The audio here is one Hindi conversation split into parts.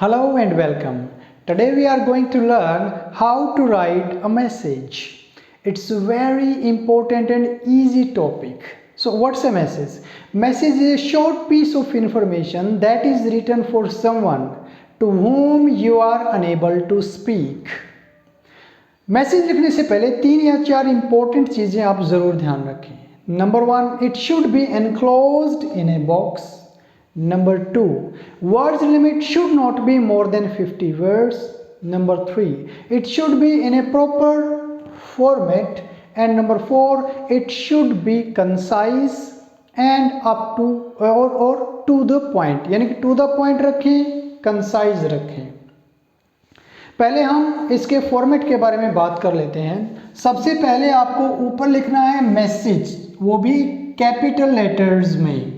Hello and welcome. Today we are going to learn how to write a message. It's a very important and easy topic. So what's a message? Message is a short piece of information that is written for someone to whom you are unable to speak. Message लिखने से पहले 3 या 4 इंपॉर्टेंट चीज़ें आप ज़रूर ध्यान रखें. Number 1, it should be enclosed in a box. Number 2, words limit should not be more than 50 words. Number 3, it should be in a proper format. And number 4, it should be concise and up to or to the point. यानी कि to the point रखें, concise रखें. पहले हम इसके फॉर्मेट के बारे में बात कर लेते हैं. सबसे पहले आपको ऊपर लिखना है मैसेज, वो भी कैपिटल लेटर्स में.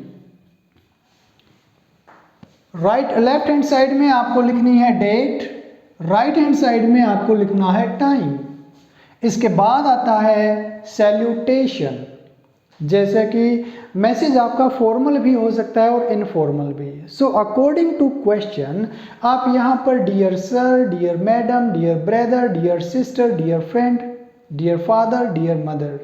लेफ्ट हैंड साइड में आपको लिखनी है डेट, राइट हैंड साइड में आपको लिखना है टाइम. इसके बाद आता है सैल्यूटेशन. जैसे कि मैसेज आपका फॉर्मल भी हो सकता है और इनफॉर्मल भी. सो अकॉर्डिंग टू क्वेश्चन आप यहाँ पर dear sir, dear madam, dear brother, dear sister, dear friend, dear father, dear mother,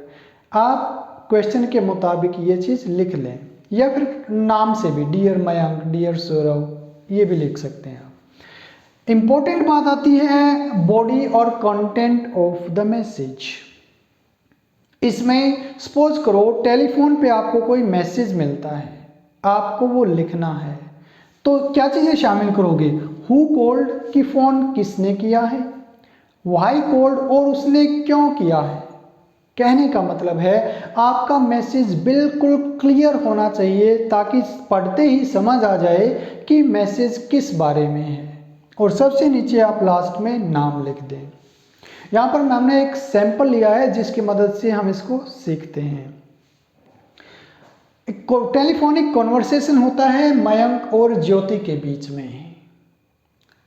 आप क्वेश्चन के मुताबिक ये चीज़ लिख लें. या फिर नाम से भी डियर मयंक, डियर सौरव, ये भी लिख सकते हैं आप. इंपॉर्टेंट बात आती है बॉडी और कंटेंट ऑफ द मैसेज. इसमें सपोज करो टेलीफोन पे आपको कोई मैसेज मिलता है, आपको वो लिखना है, तो क्या चीज़ें शामिल करोगे? हु कॉल्ड, कि फ़ोन किसने किया है, व्हाई कॉल्ड, और उसने क्यों किया है. कहने का मतलब है आपका मैसेज बिल्कुल क्लियर होना चाहिए ताकि पढ़ते ही समझ आ जाए कि मैसेज किस बारे में है. और सबसे नीचे आप लास्ट में नाम लिख दें. यहाँ पर हमने एक सैंपल लिया है जिसकी मदद से हम इसको सीखते हैं. टेलीफोनिक कॉन्वर्सेशन होता है मयंक और ज्योति के बीच में.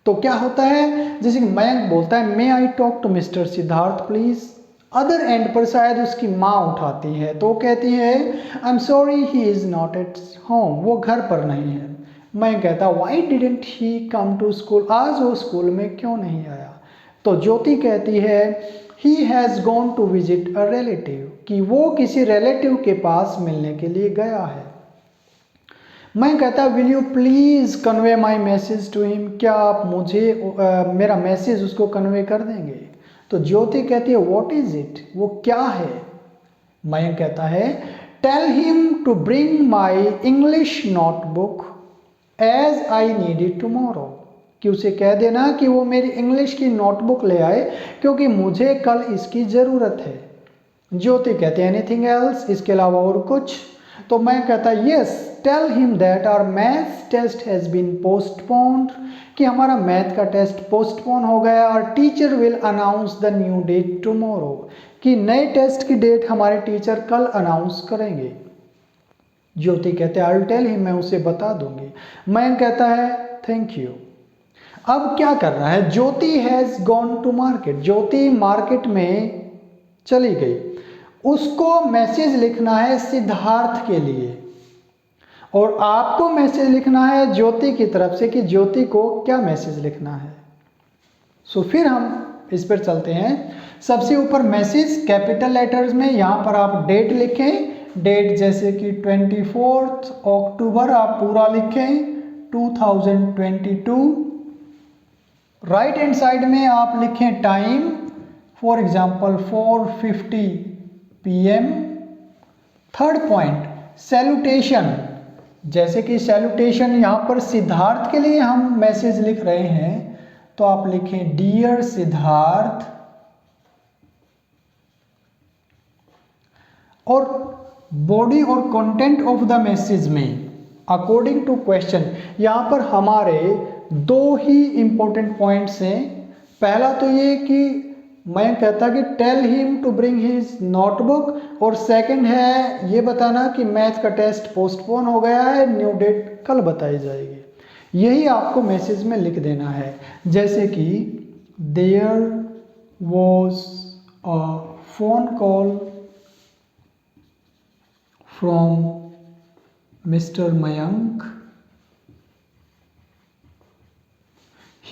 तो क्या होता है, जैसे कि मयंक बोलता है may I talk to mister Siddharth please. Other end पर शायद उसकी माँ उठाती है तो कहती है I am sorry he is not at home, वो घर पर नहीं है. मैं कहता why didn't he come to school, आज वो स्कूल में क्यों नहीं आया. तो ज्योति कहती है he has gone to visit a relative, कि वो किसी रिलेटिव के पास मिलने के लिए गया है. मैं कहता will you please convey my message to him, क्या आप मुझे मेरा मैसेज उसको कन्वे कर देंगे. तो ज्योति कहती है व्हाट इज इट, वो क्या है. मैं कहता है tell him to bring my English notebook as I need it tomorrow, कि उसे कह देना कि वो मेरी इंग्लिश की नोटबुक ले आए क्योंकि मुझे कल इसकी ज़रूरत है. ज्योति कहते हैं एनीथिंग एल्स, इसके अलावा और कुछ. तो मैं कहता yes tell him that our maths test has been postponed, कि हमारा मैथ का टेस्ट पोस्टपोन हो गया और teacher will announce the new date tomorrow, कि नए टेस्ट की डेट हमारे टीचर कल अनाउंस करेंगे. ज्योति कहते हैं आई विल टेल हिम, मैं उसे बता दूंगी. मैं कहता है थैंक यू. अब क्या कर रहा है, Jyoti has gone to market, Jyoti market में चली गई. उसको मैसेज लिखना है सिद्धार्थ के लिए और आपको मैसेज लिखना है ज्योति की तरफ से कि ज्योति को क्या मैसेज लिखना है. सो फिर हम इस पर चलते हैं. सबसे ऊपर मैसेज कैपिटल लेटर्स में, यहाँ पर आप डेट लिखें. डेट जैसे कि 24 अक्टूबर आप पूरा लिखें 2022. राइट हैंड साइड में आप लिखें time, for example 4:50 PM. Third point salutation, जैसे कि सैल्यूटेशन यहाँ पर सिद्धार्थ के लिए हम मैसेज लिख रहे हैं तो आप लिखें डियर सिद्धार्थ. और बॉडी और कंटेंट ऑफ द मैसेज में अकॉर्डिंग टू क्वेश्चन, यहाँ पर हमारे 2 ही इंपॉर्टेंट पॉइंट्स हैं. पहला तो ये कि मैं कहता कि tell him to bring his notebook, और सेकंड है ये बताना कि मैथ का टेस्ट पोस्टपोन हो गया है, न्यू डेट कल बताई जाएगी. यही आपको मैसेज में लिख देना है. जैसे कि there was a phone call from mister Mayank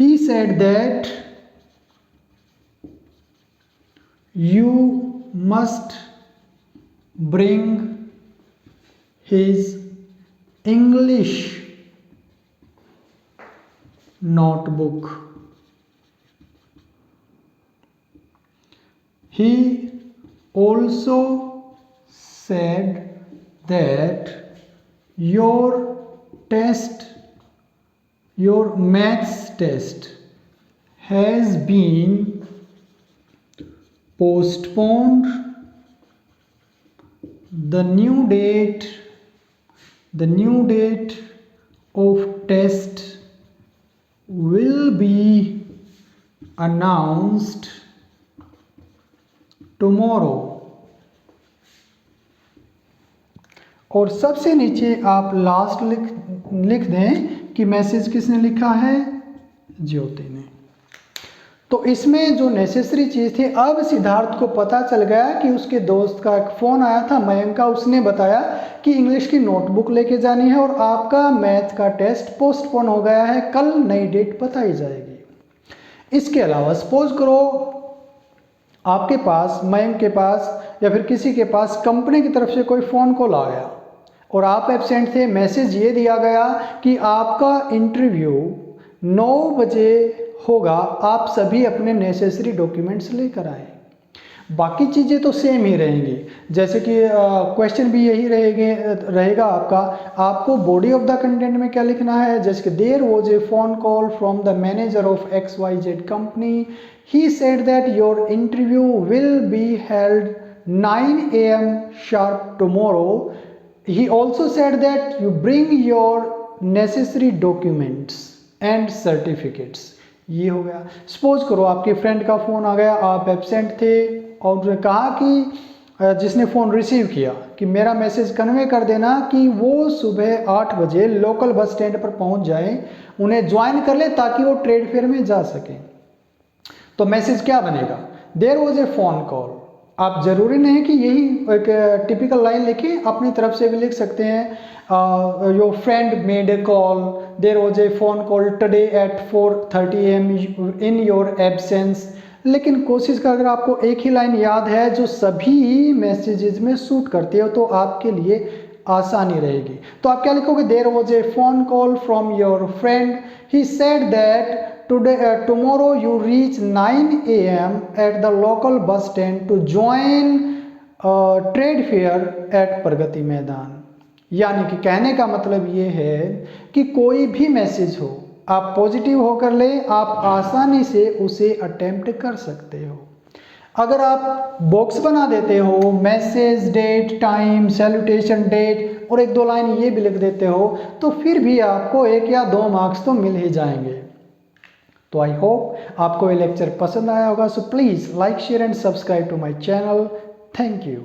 he said that you must bring his English notebook. He also said that your maths test has been postponed. The new date of test will be announced tomorrow. और सबसे नीचे आप लास्ट लिख दें कि मैसेज किसने लिखा है, ज्योति ने। तो इसमें जो नेसेसरी चीज़ थी, अब सिद्धार्थ को पता चल गया कि उसके दोस्त का एक फ़ोन आया था मयंक का, उसने बताया कि इंग्लिश की नोटबुक लेके जानी है और आपका मैथ का टेस्ट पोस्टपोन हो गया है, कल नई डेट बताई जाएगी। इसके अलावा सपोज करो आपके पास, मयंक के पास या फिर किसी के पास कंपनी की तरफ से कोई फ़ोन कॉल आ गया और आप एब्सेंट थे, मैसेज ये दिया गया कि आपका इंटरव्यू 9 बजे होगा, आप सभी अपने नेसेसरी डॉक्यूमेंट्स लेकर आए। बाकी चीज़ें तो सेम ही रहेंगी, जैसे कि क्वेश्चन भी यही रहेगा आपका। आपको बॉडी ऑफ द कंटेंट में क्या लिखना है, जैसे कि there was a phone call from the manager of XYZ company, he said that your interview will be held 9 AM sharp tomorrow. He also said that you bring your necessary documents and certificates. ये हो गया। सपोज करो आपके फ्रेंड का फ़ोन आ गया, आप एब्सेंट थे और उसने कहा कि जिसने फ़ोन रिसीव किया कि मेरा मैसेज कन्वे कर देना कि वो सुबह 8 बजे लोकल बस स्टैंड पर पहुंच जाए, उन्हें ज्वाइन कर ले ताकि वो ट्रेड फेयर में जा सकें। तो मैसेज क्या बनेगा, there was a phone call. आप ज़रूरी नहीं कि यही एक टिपिकल लाइन लिखें, अपनी तरफ से भी लिख सकते हैं, your friend made a call, there was a phone call today at 4:30 AM in your absence. लेकिन कोशिश कर, अगर आपको एक ही लाइन याद है जो सभी मैसेजेस में सूट करती है तो आपके लिए आसानी रहेगी। तो आप क्या लिखोगे, there was a phone call from your friend, he said that tomorrow you reach 9 AM at the local bus stand to join trade fair at Pragati Maidan. यानी कि कहने का मतलब ये है कि कोई भी मैसेज हो, आप पॉजिटिव होकर ले, आप आसानी से उसे अटेम्प्ट कर सकते हो। अगर आप बॉक्स बना देते हो, message, date, time, salutation, date और 1-2 लाइन ये भी लिख देते हो, तो फिर भी आपको 1 या 2 मार्क्स तो मिल ही जाएंगे। तो आई होप आपको ये लेक्चर पसंद आया होगा। So please like, share and subscribe to my channel. Thank you.